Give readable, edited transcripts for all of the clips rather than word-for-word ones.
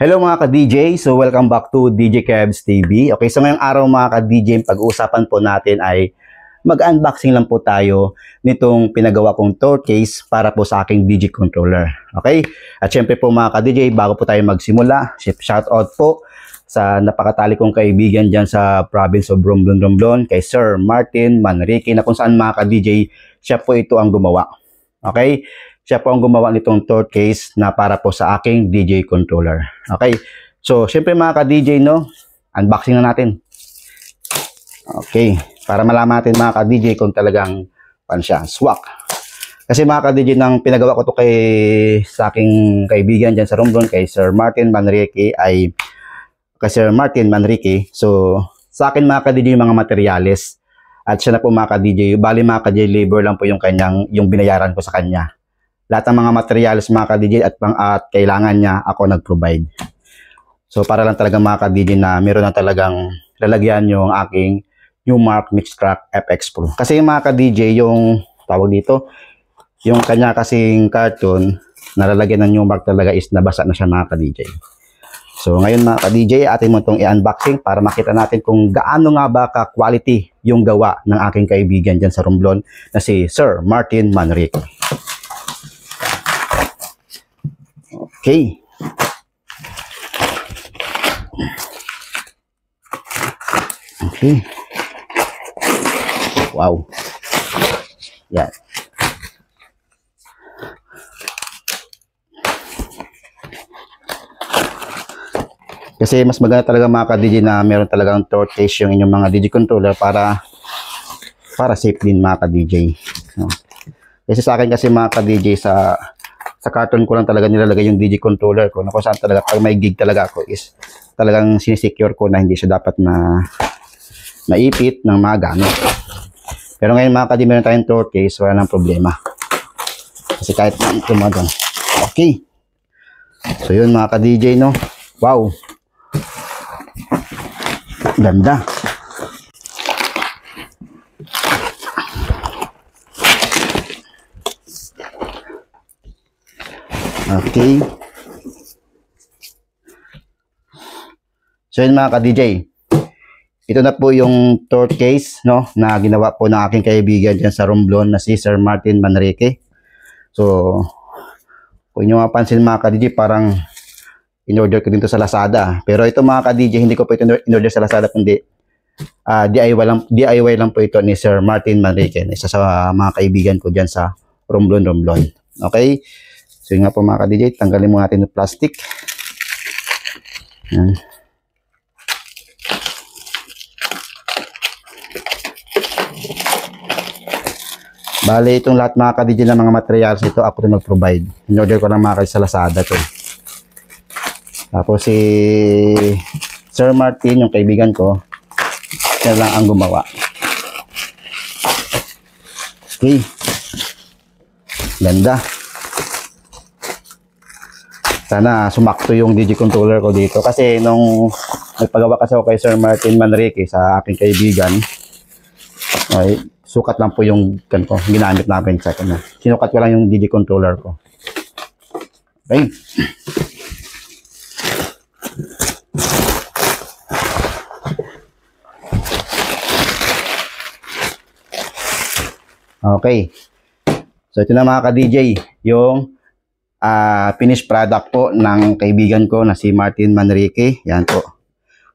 Hello mga ka-DJ, so welcome back to DJ Kebs TV. Okay, so ngayong araw mga ka-DJ, pag-uusapan po natin ay mag-unboxing lang po tayo nitong pinagawa kong tour case para po sa aking DJ controller. Okay, at syempre po mga ka-DJ, bago po tayo magsimula, shoutout po sa napakatali kong kaibigan dyan sa province of Romblon, kay Sir Martin Manrique, na kung saan mga ka-DJ, siya po ito ang gumawa. Okay, siya po ang gumawa nitong tour case na para po sa aking DJ controller. Okay, so syempre mga ka-DJ, no, unboxing na natin. Okay, para malaman natin mga ka-DJ kung talagang pan siya, swak. Kasi mga ka-DJ, nang pinagawa ko to sa aking kaibigan dyan sa Romblon, kay Sir Martin Manrique, so sa akin mga ka-DJ yung mga materyales, at siya na po mga ka-DJ, bali mga ka-DJ labor lang po yung binayaran ko sa kanya. Lahat ng mga materials mga ka-DJ at kailangan niya, ako nag-provide. So para lang talaga mga ka-DJ na meron na talagang lalagyan yung aking Newmark Mixcraft FX Pro. Kasi yung mga ka-DJ, yung tawag dito, yung kanya kasing carton na lalagyan ng Newmark talaga is nabasa na siya mga ka-DJ. So ngayon mga ka-DJ, atin mo itong i-unboxing para makita natin kung gaano nga ba ka-quality yung gawa ng aking kaibigan dyan sa Romblon na si Sir Martin Manrique. Okay. Okay. Wow. Yan. Kasi mas maganda talaga mga ka-DJ na meron talagang torque case yung inyong mga DJ controller para safe din mga ka-DJ. No? Kasi sa akin kasi mga ka-DJ, sa carton ko lang talaga nilalagay yung DJ controller ko, na kung saan talaga pag may gig talaga ako is talagang sinisecure ko na hindi siya dapat na maipit ng mga gamit. Pero ngayon mga ka-DJ, meron tayong torque case, wala nang problema. Kasi kahit tumagan. Okay. So yun mga ka-DJ, no? Wow. Ganda. Okay. So yun mga ka-DJ, ito na po yung tour case, no, na ginawa po ng aking kaibigan dyan sa Romblon na si Sir Martin Manrique. So kung nyo mapansin mga ka-DJ, parang in-order ko dito sa Lazada. Pero ito mga ka-DJ, hindi ko po ito in-order sa Lazada, kundi DIY lang po ito ni Sir Martin Manrique, isa sa mga kaibigan ko dyan sa Romblon. Okay. So yun nga po mga ka-DJ, tanggalin mo natin yung plastic. Yan. Bale, itong lahat mga ka-DJ ng mga materials, ito ako rin mag-provide. In-order ko lang mga ka-DJ sa Lazada to. Tapos si Sir Martin, yung kaibigan ko, siya lang ang gumawa. Okay. Ganda. Sana sumakto yung DJ controller ko dito. Kasi nung nagpagawa kasi ako kay Sir Martin Manrique sa aking kaibigan, ay sukat lang po yung ginamit namin sa kanya. Sinukat ko lang yung DJ controller ko. Okay. Okay. So ito na mga ka-DJ, yung finished product po ng kaibigan ko na si Martin Manrique. Yan po.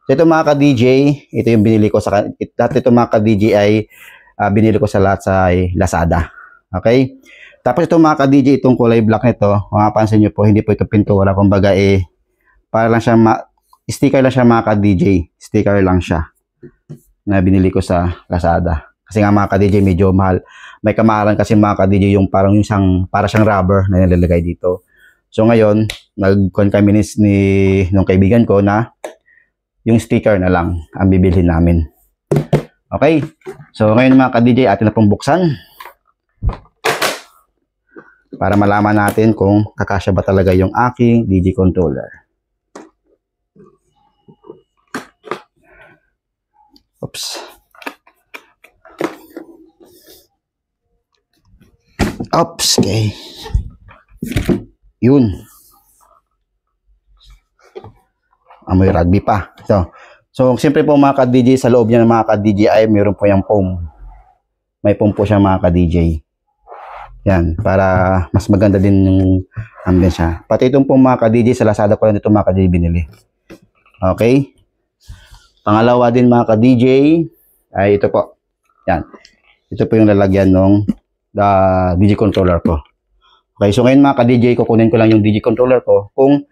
So ito mga ka-DJ, ito yung binili ko sa dati. Ito mga ka-DJ ay binili ko sa Lazada. Okay? Tapos ito mga ka-DJ, itong kulay black nito, mapapansin nyo po, hindi po ito pintura. Kumbaga para lang siya sticker lang siya mga ka-DJ. Sticker lang siya na binili ko sa Lazada. Kasi nga mga ka-DJ, medyo mahal. May kamahalan kasi mga ka-DJ yung para siyang rubber na nilalagay dito. So ngayon, nag-con kami nung kaibigan ko na yung sticker na lang ang bibilhin namin. Okay? So ngayon mga ka-DJ, atin na pong buksan para malaman natin kung kakasya ba talaga yung aking DJ controller. Oops. Oops, okay. Yun. Amoy rugby pa. So siyempre po mga ka-DJ, sa loob niya ng mga ka-DJ ay mayroon po yung foam. May foam po siya mga ka-DJ. Yan, para mas maganda din yung ambience siya. Pati itong po mga ka-DJ, sa Lazada ko lang dito mga ka-DJ binili. Okay? Pangalawa din mga ka-DJ ay ito po. Yan. Ito po yung lalagyan ng DJ controller ko. Okay, so ngayon mga ka-DJ, kukunin ko lang yung DJ controller ko kung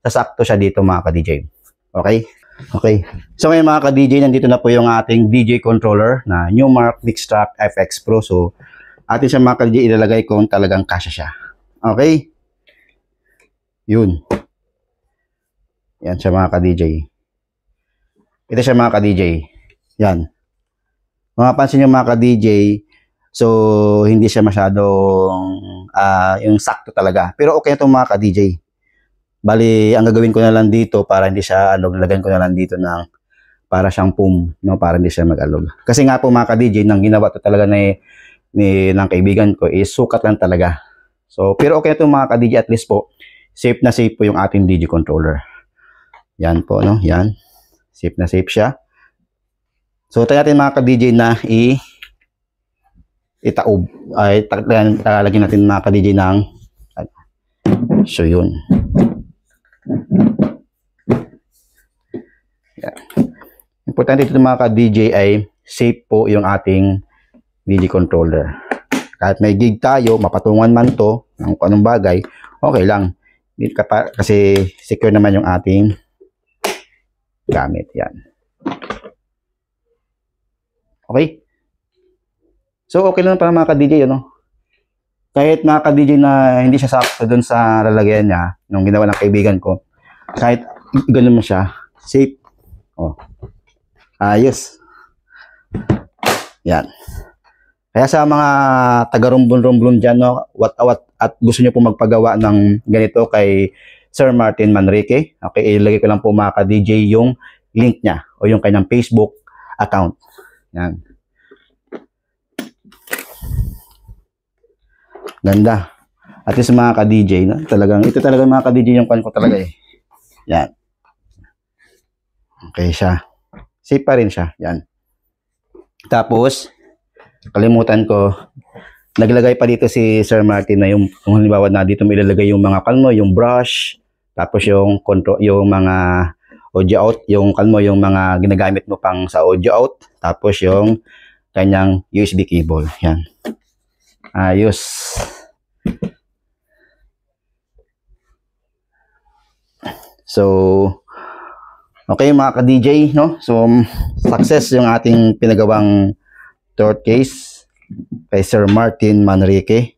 sasakto siya dito mga ka-DJ. Okay? Okay. So ngayon mga ka-DJ, nandito na po yung ating DJ controller na Numark Mixtrack FX Pro. So atin siya mga ka-DJ ilalagay kung talagang kasya siya. Okay? Yun. Yan siya mga ka-DJ. Ito siya mga ka-DJ. Yan. Mapapansin nyo mga ka-DJ, so hindi siya masyadong yung sakto talaga. Pero okay na itong mga ka-DJ. Bali, ang gagawin ko na lang dito para hindi siya alog, lagyan ko na lang dito ng para siyang foam, no, para hindi siya mag-alog. Kasi nga po mga ka-DJ, nang ginawa to talaga ng kaibigan ko is sukat lang talaga. So, pero okay na itong mga ka-DJ, at least po, safe na safe po yung ating DJ controller. Yan po, no? Yan. Safe na safe siya. So, tayo natin mga ka-DJ na itaob. Ay, talagyan natin mga ka-DJ ng so, yun. Yan. Importante dito mga ka-DJ ay safe po yung ating DJ controller. Kahit may gig tayo, mapatungan man to ng anong bagay, okay lang. Kasi secure naman yung ating gamit. Yan. Okay? So, okay lang para mga ka-DJ, ano? Kahit mga ka-DJ na hindi siya sakto dun sa lalagyan niya, nung ginawa ng kaibigan ko, kahit ganun mo siya, safe. Oh. Ayos. Yan. Kaya sa mga taga-rumblon-rumblon dyan, no, at gusto nyo po magpagawa ng ganito kay Sir Martin Manrique, okay, ilagay ko lang po mga ka-DJ yung link niya o yung kanyang Facebook account. Yan. Ganda. At least mga ka-DJ, no? Ito talagang mga ka-DJ yung kan ko talaga eh. Yan. Okay siya. Safe pa rin siya. Yan. Tapos, kalimutan ko, naglagay pa dito si Sir Martin na yung, kung halimbawa na dito may ilalagay yung mga kalmo, yung brush, tapos yung control, yung mga audio out, yung kalmo, yung mga ginagamit mo pang sa audio out, tapos yung kanyang USB cable. Yan. Ayos. So, okay mga ka-DJ, no? So, success yung ating pinagawang third case kay Sir Martin Manrique.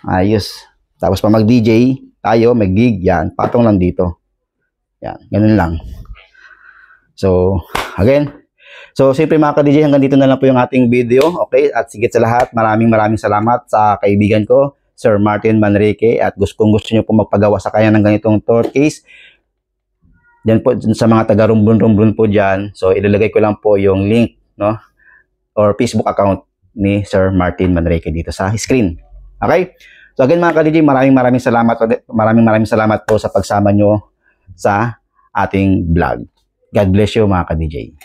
Ayos. Tapos pa mag-DJ tayo, mag-gig, yan. Patong lang dito. Yan, ganun lang. So, again, so siyempre mga ka-DJ, hanggang dito na lang po yung ating video. Okay, at sigit sa lahat, maraming salamat sa kaibigan ko, Sir Martin Manrique, at kung gusto nyo po magpagawa sa kanya ng ganitong third case, dyan po sa mga taga-rumblon-rumblon po dyan, so ilalagay ko lang po yung link, no, or Facebook account ni Sir Martin Manrique dito sa screen. Okay? So again mga ka-DJ, maraming salamat ulit. Maraming salamat po sa pagsama nyo sa ating vlog. God bless you mga ka-DJ.